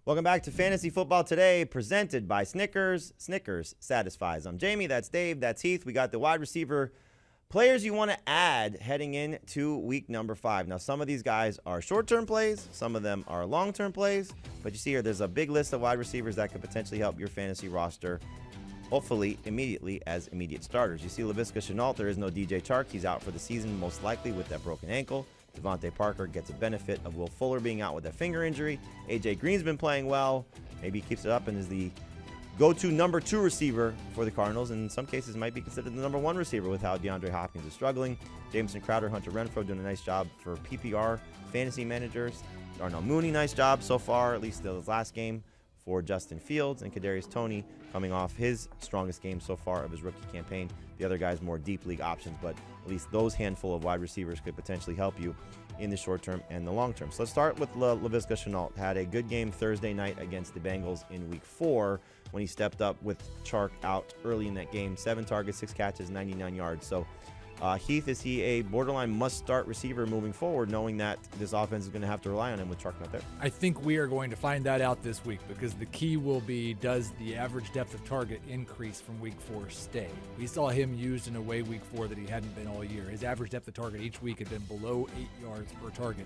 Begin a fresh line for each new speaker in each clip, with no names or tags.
Welcome back to Fantasy Football Today, presented by Snickers. Snickers satisfies. I'm Jamie, that's Dave, that's Heath. We got the wide receiver players you want to add heading into week number 5. Now, some of these guys are short-term plays, some of them are long-term plays, but you see here, there's a big list of wide receivers that could potentially help your fantasy roster, hopefully immediately as immediate starters. You see Vista Chanel, there is no DJ Chark. He's out for the season, most likely with that broken ankle. Devontae Parker gets a benefit of Will Fuller being out with a finger injury. A.J. Green's been playing well. Maybe he keeps it up and is the go-to number 2 receiver for the Cardinals, and in some cases might be considered the number 1 receiver with how DeAndre Hopkins is struggling. Jameson Crowder, Hunter Renfrow doing a nice job for PPR fantasy managers. Darnell Mooney, nice job so far, at least the last game for Justin Fields, and Kadarius Toney coming off his strongest game so far of his rookie campaign. The other guys more deep league options, but at least those handful of wide receivers could potentially help you in the short term and the long term. So let's start with Laviska Shenault. Had a good game Thursday night against the Bengals in week 4 when he stepped up with Chark out early in that game. 7 targets, 6 catches, 99 yards. So Heath, is he a borderline must-start receiver moving forward, knowing that this offense is going to have to rely on him with Chark not there?
I think we are going to find that out this week, because the key will be, does the average depth of target increase from week 4 stay? We saw him used in a way week 4 that he hadn't been all year. His average depth of target each week had been below 8 yards per target.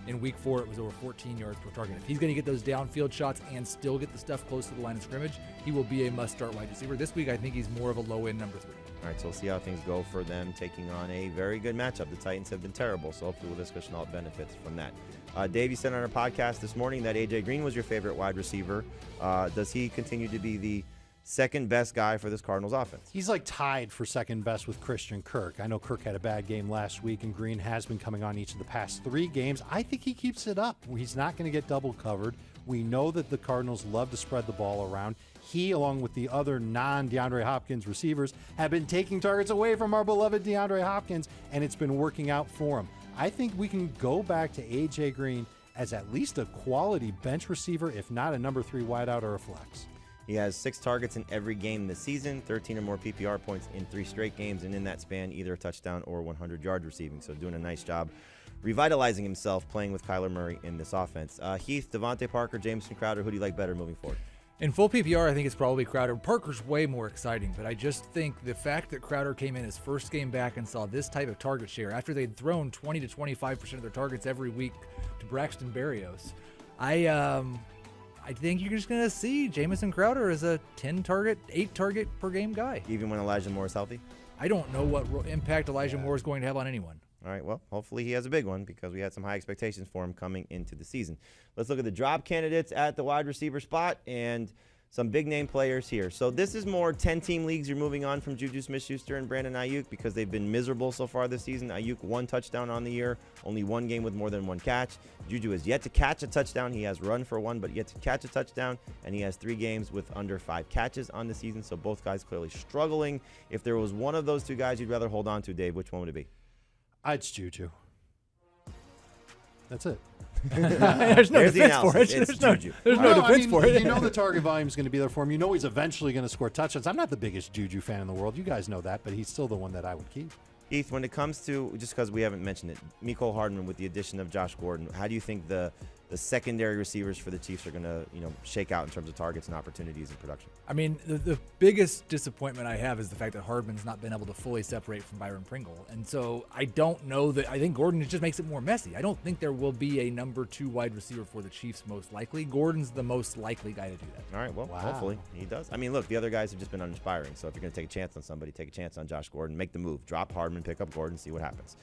In week 4, it was over 14 yards per target. If he's going to get those downfield shots and still get the stuff close to the line of scrimmage, he will be a must-start wide receiver. This week, I think he's more of a low-end number 3.
All right, so we'll see how things go for them taking on a very good matchup. The Titans have been terrible, so hopefully Laviska Shenault benefits from that. Dave, you said on our podcast this morning that A.J. Green was your favorite wide receiver. Does he continue to be the second best guy for this Cardinals offense?
He's like tied for second best with Christian Kirk. I know Kirk had a bad game last week, and Green has been coming on each of the past 3 games. I think he keeps it up. He's not going to get double covered. We know that the Cardinals love to spread the ball around. He, along with the other non-DeAndre Hopkins receivers, have been taking targets away from our beloved DeAndre Hopkins, and it's been working out for him. I think we can go back to A.J. Green as at least a quality bench receiver, if not a number 3 wideout or a flex.
He has 6 targets in every game this season, 13 or more PPR points in 3 straight games, and in that span, either a touchdown or 100-yard receiving. So doing a nice job revitalizing himself playing with Kyler Murray in this offense. Heath, Devontae Parker, Jameson Crowder, who do you like better moving forward?
In full PPR, I think it's probably Crowder. Parker's way more exciting, but I just think the fact that Crowder came in his first game back and saw this type of target share after they'd thrown 20 to 25% of their targets every week to Braxton Berrios, I think you're just going to see Jamison Crowder as a 10-target, 8-target per game guy.
Even when Elijah Moore is healthy?
I don't know what impact Elijah Moore is going to have on anyone.
All right, well, hopefully he has a big one because we had some high expectations for him coming into the season. Let's look at the drop candidates at the wide receiver spot and some big-name players here. So this is more 10-team leagues. You're moving on from Juju Smith-Schuster and Brandon Ayuk because they've been miserable so far this season. Ayuk 1 touchdown on the year, only 1 game with more than 1 catch. Juju has yet to catch a touchdown. He has run for 1, but yet to catch a touchdown, and he has 3 games with under 5 catches on the season, so both guys clearly struggling. If there was one of those 2 guys you'd rather hold on to, Dave, which one would it be?
It's Juju. That's it.
There's no defense for it. There's no defense for it.
You know the target volume is going to be there for him. You know he's eventually going to score touchdowns. I'm not the biggest Juju fan in the world. You guys know that, but he's still the one that I would keep.
Heath, when it comes to, just because we haven't mentioned it, Nicole Hardman with the addition of Josh Gordon, how do you think the secondary receivers for the Chiefs are going to, shake out in terms of targets and opportunities and production?
I mean, the biggest disappointment I have is the fact that Hardman's not been able to fully separate from Byron Pringle. And so I don't know that. I think Gordon just makes it more messy. I don't think there will be a number 2 wide receiver for the Chiefs most likely. Gordon's the most likely guy to do that.
All right, well, Hopefully he does. I mean, look, the other guys have just been uninspiring. So if you're going to take a chance on somebody, take a chance on Josh Gordon, make the move. Drop Hardman, pick up Gordon, see what happens.